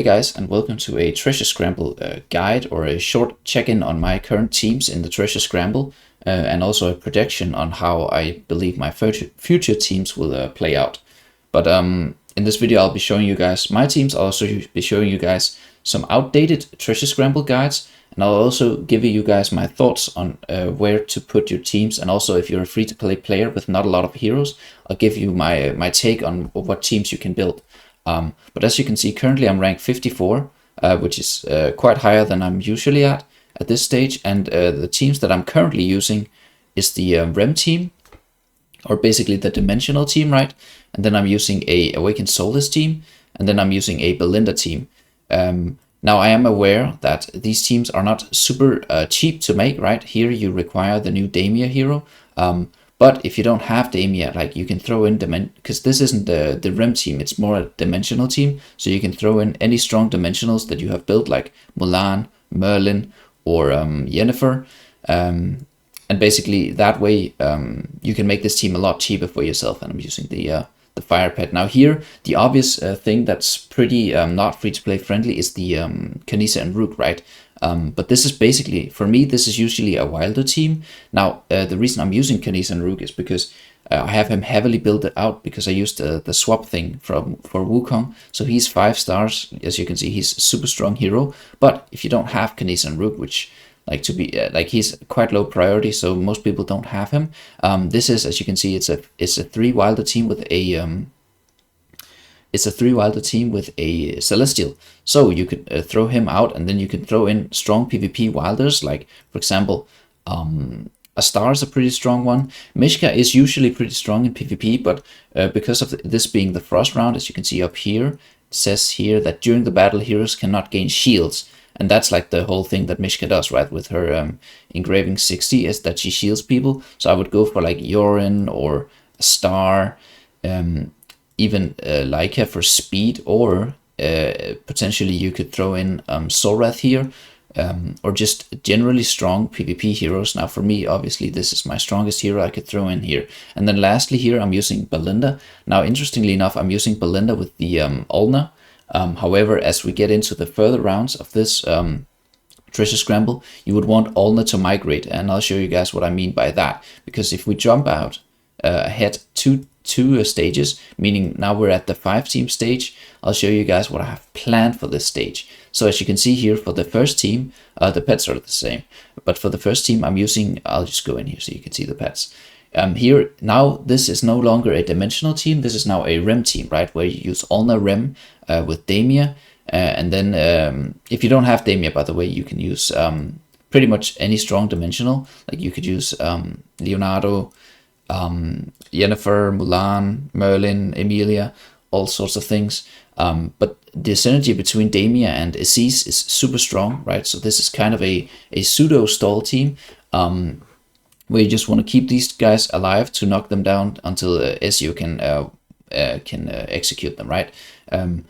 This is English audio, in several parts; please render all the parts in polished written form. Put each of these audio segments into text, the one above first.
Hey guys, and welcome to a Treasure Scramble guide, or a short check-in on my current teams in the Treasure Scramble, and also a projection on how I believe my future teams will play out. But in this video I'll be showing you guys my teams. I'll also be showing you guys some outdated Treasure Scramble guides, and I'll also give you guys my thoughts on where to put your teams, and also if you're a free-to-play player with not a lot of heroes, I'll give you my take on what teams you can build. But as you can see, currently I'm ranked 54, which is quite higher than I'm usually at this stage. And the teams that I'm currently using is the Rem team, or basically the Dimensional team, right? And then I'm using a Awakened Soulless team, and then I'm using a Belinda team. Now I am aware that these teams are not super cheap to make, right? Here you require the new Damia hero. But if you don't have Damia, like, you can throw in because this isn't the Rem team, it's more a Dimensional team. So you can throw in any strong Dimensionals that you have built, like Mulan, Merlin, or Yennefer. And basically that way you can make this team a lot cheaper for yourself. And I'm using the Fire Pet. Now here, the obvious thing that's pretty not free-to-play friendly is the Kanisa and Rook, right? But this is basically, for me, this is usually a wilder team. Now, the reason I'm using Kanisa and Rook is because I have him heavily built out, because I used the swap thing for Wukong. So he's 5 stars. As you can see, he's a super strong hero. But if you don't have Kanisa and Rook, which he's quite low priority, so most people don't have him. This is, as you can see, it's a 3 wilder team with a Celestial. So you could throw him out, and then you can throw in strong PvP wilders, like, for example, a Star is a pretty strong one. Mishka is usually pretty strong in PvP, but because of this being the Frost round, as you can see up here, it says here that during the battle, heroes cannot gain shields. And that's like the whole thing that Mishka does, right? With her engraving 60, is that she shields people. So I would go for like Yorin or a Star, even Leica for speed, or potentially you could throw in Solrath here, or just generally strong PvP heroes. Now for me, obviously this is my strongest hero I could throw in here. And then lastly here, I'm using Belinda. Now interestingly enough, I'm using Belinda with the Ulna. However, as we get into the further rounds of this Treasure Scramble, you would want Ulna to migrate, and I'll show you guys what I mean by that. Because if we jump out ahead two stages, meaning now we're at the 5-team stage, I'll show you guys what I have planned for this stage. So as you can see here, for the first team, the pets are the same. But for the first team, I'll just go in here so you can see the pets. Here, now this is no longer a Dimensional team, this is now a Rem team, right? Where you use Ulna Rem with Damia. And then if you don't have Damia, by the way, you can use pretty much any strong Dimensional. Like you could use Leonardo, Yennefer, Mulan, Merlin, Emilia, all sorts of things. But the synergy between Damia and Aziz is super strong, right? So this is kind of a pseudo stall team, where you just want to keep these guys alive to knock them down until Ezio can execute them, right? And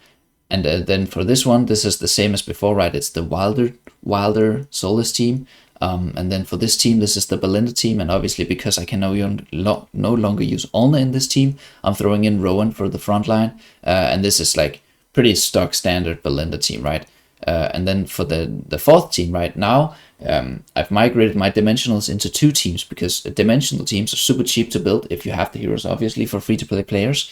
then for this one, this is the same as before, right? It's the wilder Soulless team. And then for this team, this is the Belinda team. And obviously, because I can no longer use Ulna in this team, I'm throwing in Rowan for the front line. And this is like pretty stock standard Belinda team, right? And then for the 4th team right now, I've migrated my Dimensionals into 2 teams, because Dimensional teams are super cheap to build if you have the heroes, obviously, for free-to-play players.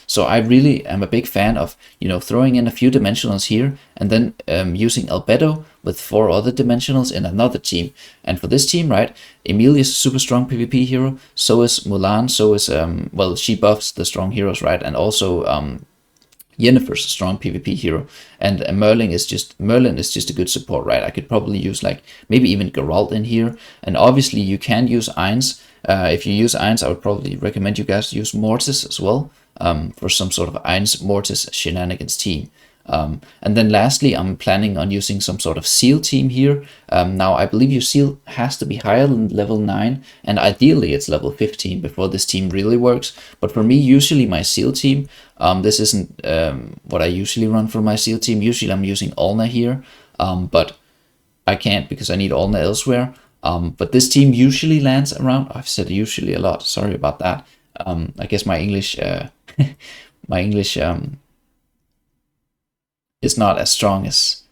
So I really am a big fan of, throwing in a few Dimensionals here, and then using Albedo with 4 other Dimensionals in another team. And for this team, right, Emilia is a super strong PvP hero, so is Mulan, so is, well, she buffs the strong heroes, right, and also Yennefer's a strong PvP hero, and Merlin is just a good support, right? I could probably use like maybe even Geralt in here, and obviously you can use Ainz. If you use Ainz, I would probably recommend you guys use Mortis as well, for some sort of Ainz Mortis shenanigans team. And then lastly, I'm planning on using some sort of Seal team here. Now I believe your Seal has to be higher than level 9, and ideally it's level 15 before this team really works. But for me, usually my Seal team, this isn't what I usually run for my Seal team. Usually I'm using Ulna here, but I can't because I need Ulna elsewhere. But this team usually lands around, I've said usually a lot, sorry about that. I guess my English is not as strong as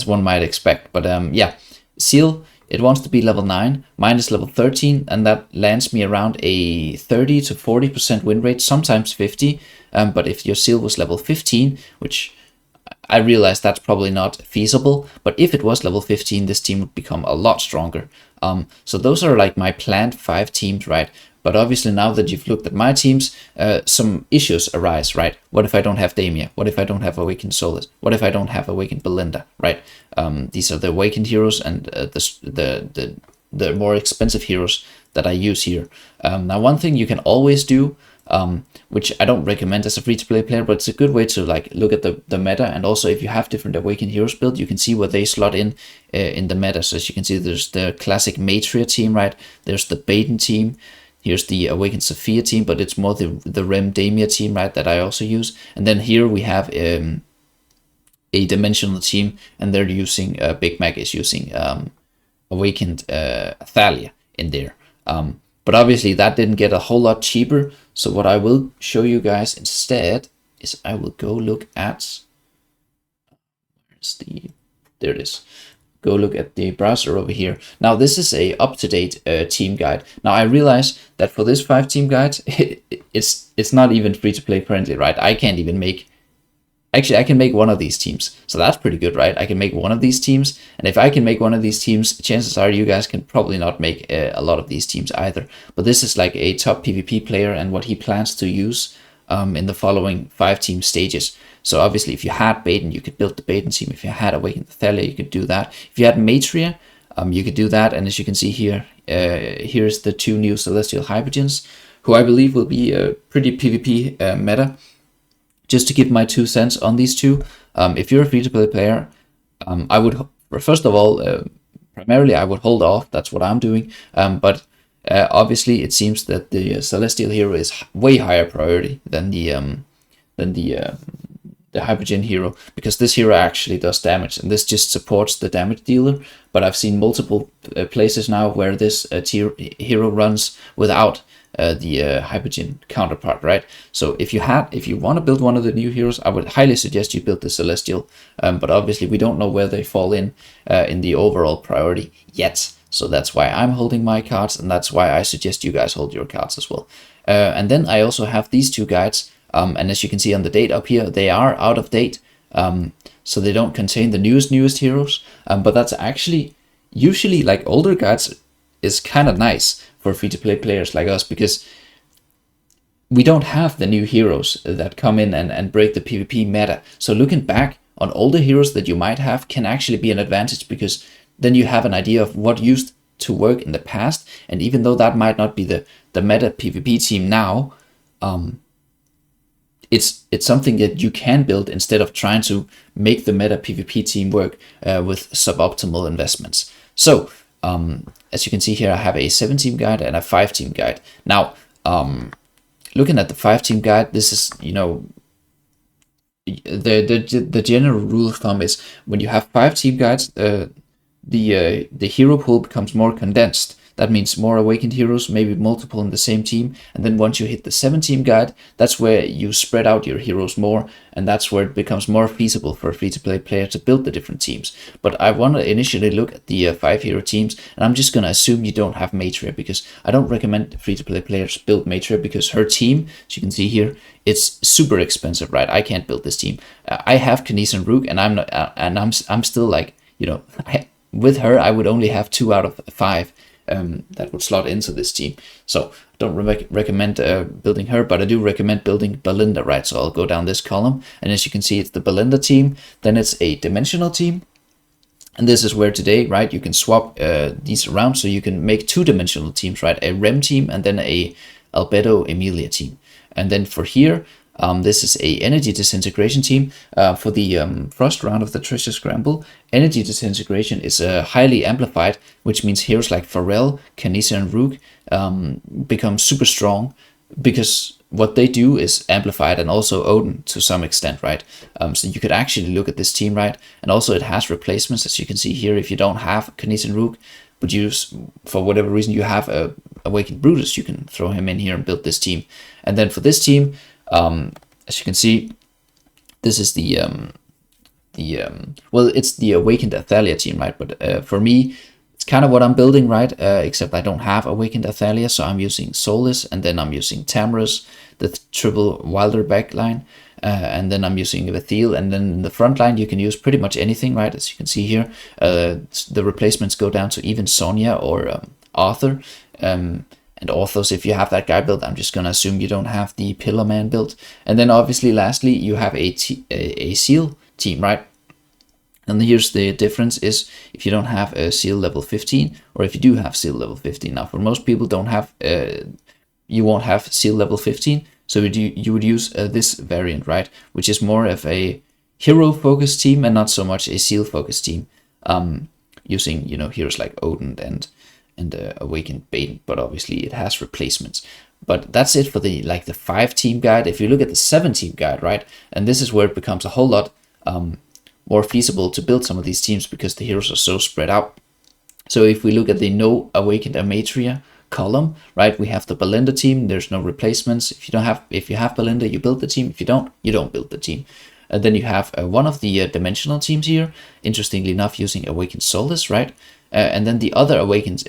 one might expect. But yeah, Seal, it wants to be level 9, mine is level 13, and that lands me around a 30 to 40% win rate, sometimes 50. But if your Seal was level 15, which I realize that's probably not feasible, but if it was level 15, this team would become a lot stronger. So those are like my planned 5 teams, right? But obviously now that you've looked at my teams, some issues arise, right? What if I don't have Damia? What if I don't have Awakened Solus? What if I don't have Awakened Belinda, right? These are the Awakened heroes and the more expensive heroes that I use here. Now, one thing you can always do, which I don't recommend as a free-to-play player, but it's a good way to like look at the meta, and also if you have different Awakened heroes built, you can see where they slot in the meta. So as you can see, there's the classic Matria team, right? There's the Baden team. Here's the Awakened Sophia team, but it's more the Rem Damia team, right, that I also use. And then here we have a dimensional team, and they're using, Big Mac is using Awakened Thalia in there. But obviously that didn't get a whole lot cheaper. So what I will show you guys instead is I will go look at, there it is. Go look at the browser over here. Now this is a up-to-date team guide. Now I realize that for this 5 team guide, it's not even free-to-play friendly, right? I can't even make, actually I can make one of these teams. So that's pretty good, right? I can make one of these teams, and if I can make one of these teams, chances are you guys can probably not make a lot of these teams either. But this is like a top PvP player and what he plans to use in the following 5 team stages. So obviously if you had Baden, you could build the Baden team. If you had Awakened Thalia, you could do that. If you had Matria, you could do that. And as you can see here, here's the 2 new Celestial Hypogeans, who I believe will be a pretty PvP meta. Just to give my 2 cents on these 2, if you're a free-to-play player, I would, first of all, primarily I would hold off. That's what I'm doing. But obviously it seems that the Celestial hero is way higher priority than the Hypogean hero, because this hero actually does damage, and this just supports the damage dealer. But I've seen multiple places now where this hero runs without the Hypogean counterpart, right? So if you want to build one of the new heroes, I would highly suggest you build the Celestial. But obviously we don't know where they fall in the overall priority yet. So that's why I'm holding my cards, and that's why I suggest you guys hold your cards as well. And then I also have these 2 guides. And as you can see on the date up here, they are out of date. So they don't contain the newest heroes. But that's actually usually, like, older guides is kind of nice for free-to-play players like us, because we don't have the new heroes that come in and break the PvP meta. So looking back on older heroes that you might have can actually be an advantage, because then you have an idea of what used to work in the past. And even though that might not be the meta PvP team now, it's something that you can build instead of trying to make the meta PvP team work with suboptimal investments. So as you can see here, I have a 7 team guide and a 5 team guide. Now, looking at the 5 team guide, this is, you know, the general rule of thumb is when you have 5 team guides, the hero pool becomes more condensed. That means more Awakened heroes, maybe multiple in the same team. And then once you hit the 7 team guide, that's where you spread out your heroes more, and that's where it becomes more feasible for a free-to-play player to build the different teams. But I want to initially look at the 5 hero teams, and I'm just going to assume you don't have Matria, because I don't recommend free-to-play players build Matria, because her team, as you can see here, it's super expensive, right? I can't build this team. I have Kanice and Rook, and I'm still like, you know, with her I would only have 2 out of 5. That would slot into this team. So I don't recommend building her, but I do recommend building Belinda, right? So I'll go down this column, and as you can see, it's the Belinda team. Then it's a dimensional team, and this is where today, right, you can swap these around, so you can make 2 dimensional teams, right? A Rem team and then a Albedo Emilia team. And then for here, this is a energy disintegration team for the first round of the treasure scramble. Energy disintegration is highly amplified, which means heroes like Pharrell, Kanice, and Rook become super strong, because what they do is amplified, and also Odin to some extent, right? So you could actually look at this team, right? And also it has replacements, as you can see here. If you don't have Kanice and Rook, but you, for whatever reason, you have a Awakened Brutus, you can throw him in here and build this team. And then for this team, as you can see, this is the well, it's the Awakened Athalia team, right? But for me, it's kind of what I'm building, right? Except I don't have Awakened Athalia, so I'm using Soulless, and then I'm using Tamras, the triple Wilder backline, and then I'm using Vathiel, and then in the front line you can use pretty much anything, right? As you can see here, the replacements go down to even Sonya or Arthur. And Orthos, if you have that guy built, I'm just going to assume you don't have the Pillar Man built. And then obviously, lastly, you have a Seal team, right? And here's the difference is if you don't have a Seal level 15, or if you do have Seal level 15. Now, for most people don't have, you won't have Seal level 15, so you would use this variant, right? Which is more of a hero-focused team and not so much a Seal-focused team. Using, heroes like Odin and Awakened Bane, but obviously it has replacements. But that's it for the 5-team guide. If you look at the 7-team guide, right, and this is where it becomes a whole lot more feasible to build some of these teams because the heroes are so spread out. So if we look at the no Awakened Amatria column, right, we have the Belinda team. There's no replacements. If you have Belinda, you build the team. If you don't build the team. And then you have one of the dimensional teams here, interestingly enough, using Awakened Soulless, right? And then the other Awakened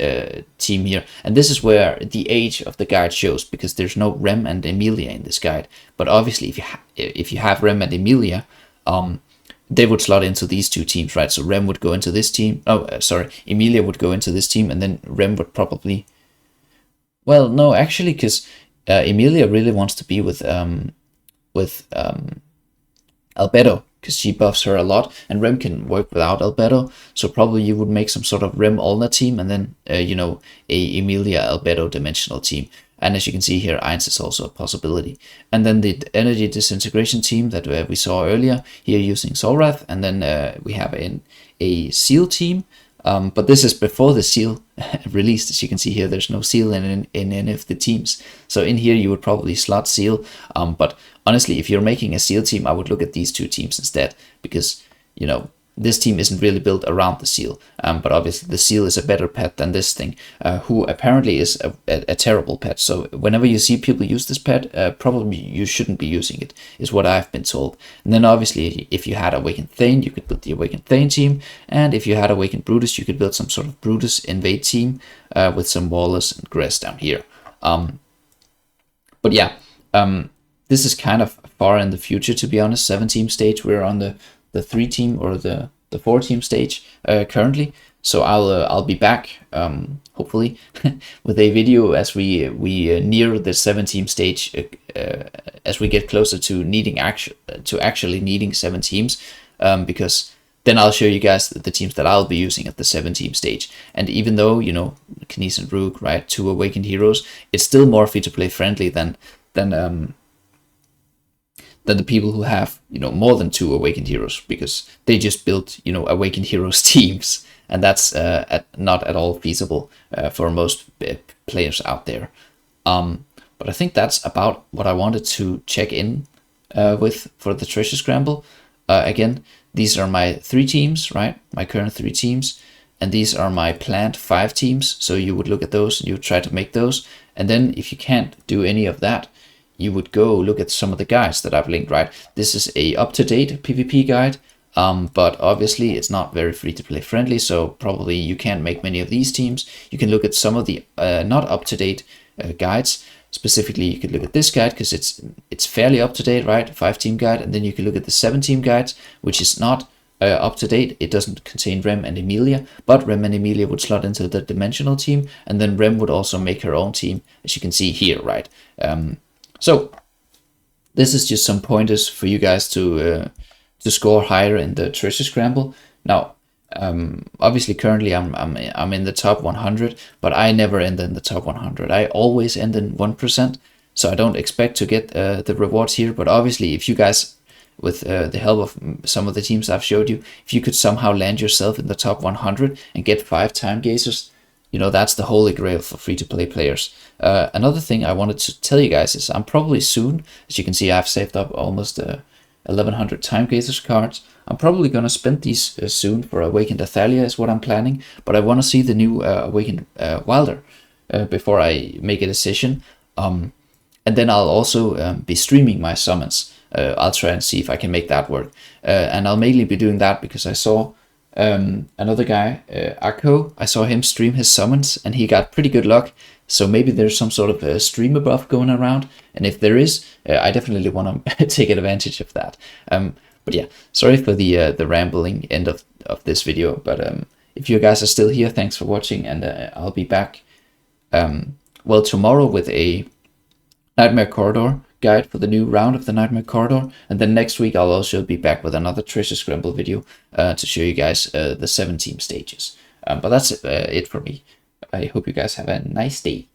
team here. And this is where the age of the guide shows, because there's no Rem and Emilia in this guide. But obviously, if you have Rem and Emilia, they would slot into these two teams, right? So Rem would go into this team. Emilia would go into this team, and then Rem would probably... Well, no, actually, because Emilia really wants to be with Albedo, because she buffs her a lot, and Rem can work without Albedo, so probably you would make some sort of Rem Olna team, and then, a Emilia Albedo dimensional team. And as you can see here, Ainz is also a possibility. And then the Energy Disintegration team that we saw earlier, here using Solrath, and then we have a Seal team, but this is before the Seal released. As you can see here, there's no Seal in any of the teams. So in here you would probably slot Seal, but honestly, if you're making a Seal team, I would look at these two teams instead, because, this team isn't really built around the Seal. But obviously the Seal is a better pet than this thing, who apparently is a terrible pet. So whenever you see people use this pet, probably you shouldn't be using it, is what I've been told. And then obviously, if you had Awakened Thane, you could build the Awakened Thane team. And if you had Awakened Brutus, you could build some sort of Brutus invade team with some Wallace and Gress down here. But yeah, this is kind of far in the future, to be honest. 7-team stage, we're on the 3-team or the 4-team stage currently. So I'll be back hopefully with a video as we near the 7-team stage, as we get closer to actually needing 7 teams, because then I'll show you guys the teams that I'll be using at the 7-team stage. And even though, Kniz and Rook, right, 2 Awakened heroes, it's still more free-to-play friendly than the people who have, more than 2 Awakened heroes, because they just built, Awakened heroes teams, and that's not at all feasible for most players out there. But I think that's about what I wanted to check in with for the Treasure Scramble. Again, these are my 3 teams, right? My current 3 teams, and these are my planned 5 teams. So you would look at those and you would try to make those, and then if you can't do any of that, you would go look at some of the guides that I've linked, right? This is a up-to-date PvP guide, but obviously it's not very free-to-play friendly, so probably you can't make many of these teams. You can look at some of the not up-to-date guides. Specifically, you could look at this guide because it's fairly up-to-date, right? 5-team guide, and then you can look at the 7-team guides, which is not up-to-date. It doesn't contain Rem and Emilia, but Rem and Emilia would slot into the dimensional team, and then Rem would also make her own team, as you can see here, right? So this is just some pointers for you guys to score higher in the Treasure Scramble. Now, obviously currently I'm in the top 100, but I never end in the top 100. I always end in 1%, so I don't expect to get the rewards here. But obviously, if you guys, with the help of some of the teams I've showed you, if you could somehow land yourself in the top 100 and get 5 time gazers, that's the holy grail for free-to-play players. Another thing I wanted to tell you guys is I'm probably soon, as you can see, I've saved up almost 1100 time gazers cards. I'm probably going to spend these soon for Awakened Athalia is what I'm planning, but I want to see the new Awakened Wilder before I make a decision. And then I'll also be streaming my summons. I'll try and see if I can make that work. And I'll mainly be doing that because I saw another guy, Akko, I saw him stream his summons and he got pretty good luck. So maybe there's some sort of a streamer buff going around. And if there is, I definitely want to take advantage of that. But yeah, sorry for the rambling end of this video. But if you guys are still here, thanks for watching. And I'll be back, well, tomorrow with a Nightmare Corridor guide for the new round of the Nightmare Corridor. And then next week, I'll also be back with another Treasure Scramble video to show you guys the 17 stages. But that's it for me. I hope you guys have a nice day.